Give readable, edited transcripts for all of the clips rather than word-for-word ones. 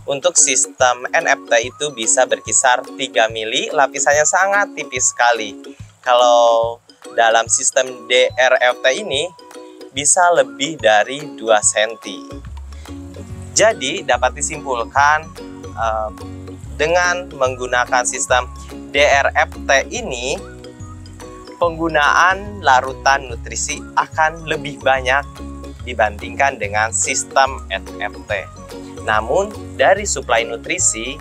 Untuk sistem NFT itu bisa berkisar 3 mili, lapisannya sangat tipis sekali. Kalau dalam sistem DRFT ini bisa lebih dari 2 cm. Jadi dapat disimpulkan dengan menggunakan sistem DRFT ini, penggunaan larutan nutrisi akan lebih banyak dibandingkan dengan sistem NFT. Namun dari suplai nutrisi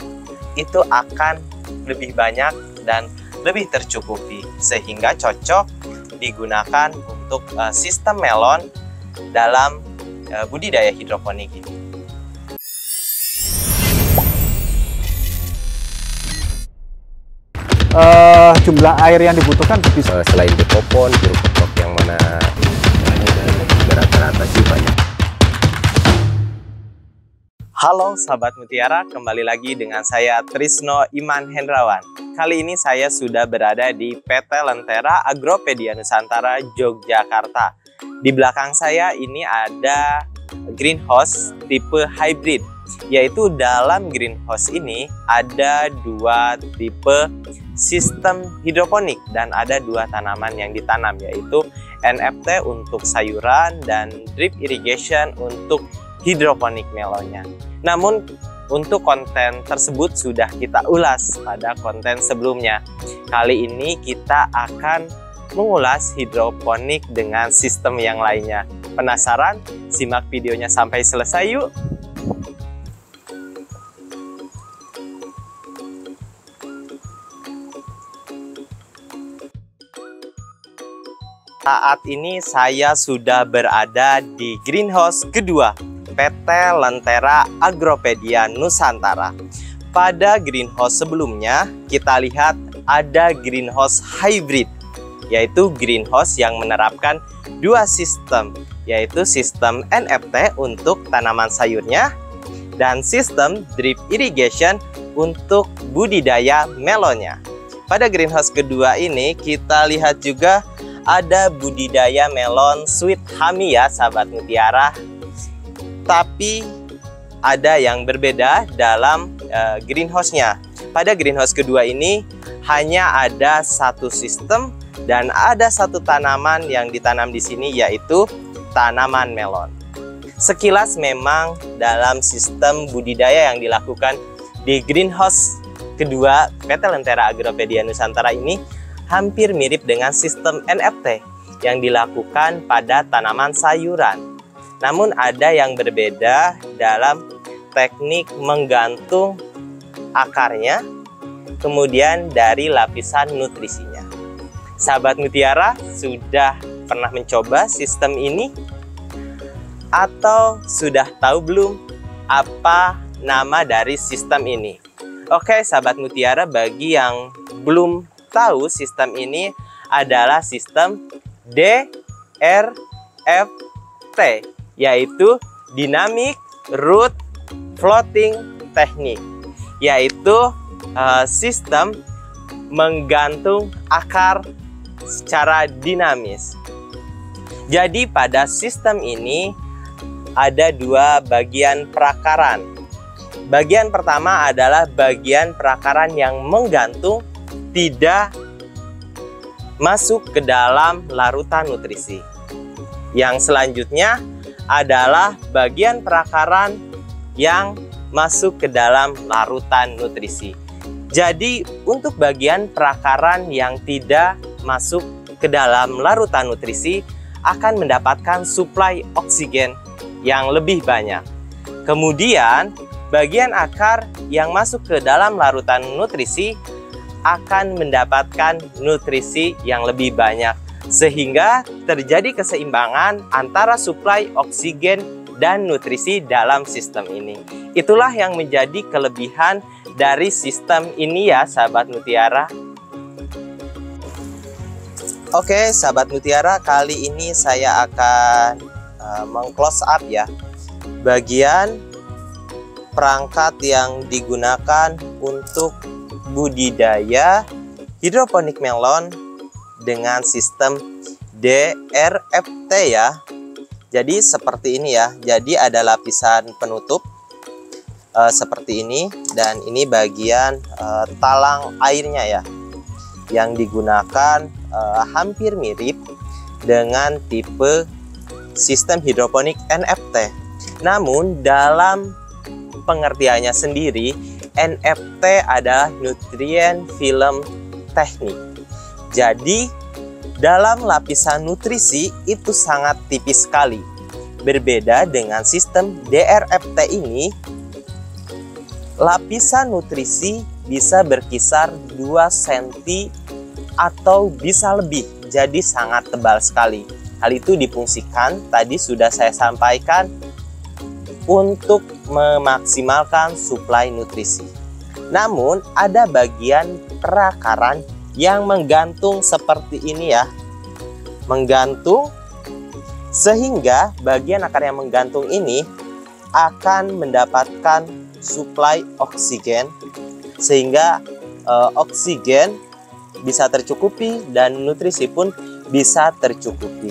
itu akan lebih banyak dan lebih tercukupi, sehingga cocok digunakan untuk sistem melon dalam budidaya hidroponik ini. Jumlah air yang dibutuhkan bisa selain depopon, jeruk petok yang mana rata-rata sih banyak. Halo sahabat Mutiara, kembali lagi dengan saya Trisno Iman Hendrawan. Kali ini saya sudah berada di PT Lentera Agropedia Nusantara, Yogyakarta. Di belakang saya ini ada greenhouse tipe hybrid, yaitu dalam greenhouse ini ada 2 tipe sistem hidroponik dan ada 2 tanaman yang ditanam, yaitu NFT untuk sayuran dan drip irrigation untuk hidroponik melonnya. Namun untuk konten tersebut sudah kita ulas pada konten sebelumnya. Kali ini kita akan mengulas hidroponik dengan sistem yang lainnya. Penasaran? Simak videonya sampai selesai yuk! Saat ini saya sudah berada di greenhouse kedua PT Lentera Agropedia Nusantara. Pada greenhouse sebelumnya kita lihat ada greenhouse hybrid, yaitu greenhouse yang menerapkan 2 sistem, yaitu sistem NFT untuk tanaman sayurnya dan sistem drip irrigation untuk budidaya melonnya. Pada greenhouse kedua ini kita lihat juga ada budidaya melon sweet honey ya sahabat Mutiara. Tapi ada yang berbeda dalam greenhouse-nya. Pada greenhouse kedua ini hanya ada 1 sistem dan ada 1 tanaman yang ditanam di sini, yaitu tanaman melon. Sekilas memang dalam sistem budidaya yang dilakukan di greenhouse kedua PT Lentera Agropedia Nusantara ini hampir mirip dengan sistem NFT yang dilakukan pada tanaman sayuran. Namun ada yang berbeda dalam teknik menggantung akarnya, kemudian dari lapisan nutrisinya. Sahabat Mutiara sudah pernah mencoba sistem ini? Atau sudah tahu belum apa nama dari sistem ini? Oke sahabat Mutiara, bagi yang belum tahu, sistem ini adalah sistem DRFT, yaitu Dynamic Root Floating Technique, yaitu sistem menggantung akar secara dinamis. Jadi pada sistem ini ada 2 bagian perakaran. Bagian pertama adalah bagian perakaran yang menggantung, tidak masuk ke dalam larutan nutrisi. Yang selanjutnya adalah bagian perakaran yang masuk ke dalam larutan nutrisi. Jadi untuk bagian perakaran yang tidak masuk ke dalam larutan nutrisi akan mendapatkan suplai oksigen yang lebih banyak. Kemudian bagian akar yang masuk ke dalam larutan nutrisi akan mendapatkan nutrisi yang lebih banyak, sehingga terjadi keseimbangan antara suplai oksigen dan nutrisi dalam sistem ini. Itulah yang menjadi kelebihan dari sistem ini ya sahabat Mutiara. Oke sahabat Mutiara, kali ini saya akan meng-close up ya bagian perangkat yang digunakan untuk budidaya hidroponik melon dengan sistem DRFT ya. Jadi seperti ini ya. Jadi ada lapisan penutup seperti ini, dan ini bagian talang airnya ya, yang digunakan hampir mirip dengan tipe sistem hidroponik NFT. Namun dalam pengertiannya sendiri, NFT adalah nutrient film teknik. Jadi dalam lapisan nutrisi itu sangat tipis sekali. Berbeda dengan sistem DRFT ini, lapisan nutrisi bisa berkisar 2 cm atau bisa lebih, jadi sangat tebal sekali. Hal itu difungsikan, tadi sudah saya sampaikan, untuk memaksimalkan suplai nutrisi. Namun ada bagian perakaran yang menggantung seperti ini ya, menggantung, sehingga bagian akar yang menggantung ini akan mendapatkan suplai oksigen, sehingga oksigen bisa tercukupi dan nutrisi pun bisa tercukupi.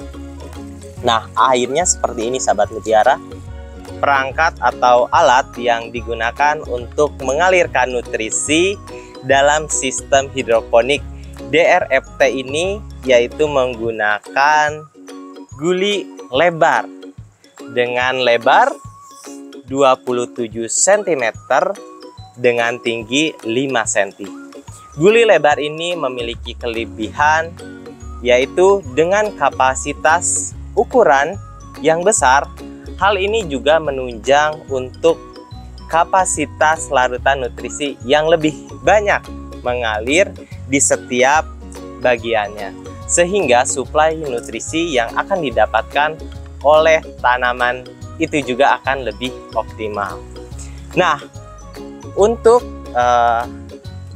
Nah, akhirnya seperti ini sahabat mutiara, perangkat atau alat yang digunakan untuk mengalirkan nutrisi dalam sistem hidroponik DRFT ini, yaitu menggunakan guli lebar dengan lebar 27 cm dengan tinggi 5 cm. Guli lebar ini memiliki kelebihan, yaitu dengan kapasitas ukuran yang besar. Hal ini juga menunjang untuk kapasitas larutan nutrisi yang lebih banyak mengalir di setiap bagiannya, sehingga suplai nutrisi yang akan didapatkan oleh tanaman itu juga akan lebih optimal. Nah, untuk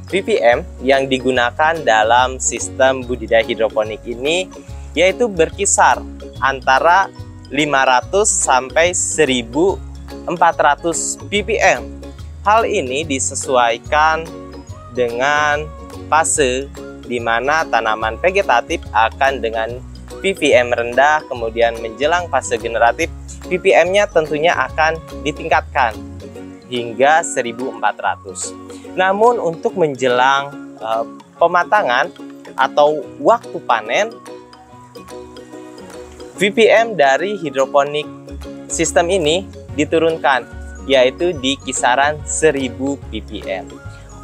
ppm yang digunakan dalam sistem budidaya hidroponik ini yaitu berkisar antara 500 sampai 1400 ppm. Hal ini disesuaikan dengan fase di mana tanaman vegetatif akan dengan ppm rendah, kemudian menjelang fase generatif ppm-nya tentunya akan ditingkatkan hingga 1400. Namun untuk menjelang pematangan atau waktu panen, ppm dari hidroponik sistem ini diturunkan, yaitu di kisaran 1000 ppm.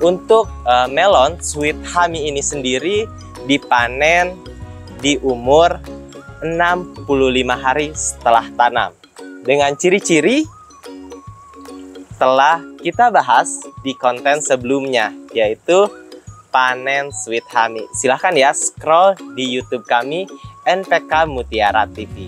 Untuk melon sweet honey ini sendiri dipanen di umur 65 hari setelah tanam. Dengan ciri-ciri telah kita bahas di konten sebelumnya, yaitu panen sweet honey. Silahkan ya scroll di YouTube kami NPK Mutiara TV.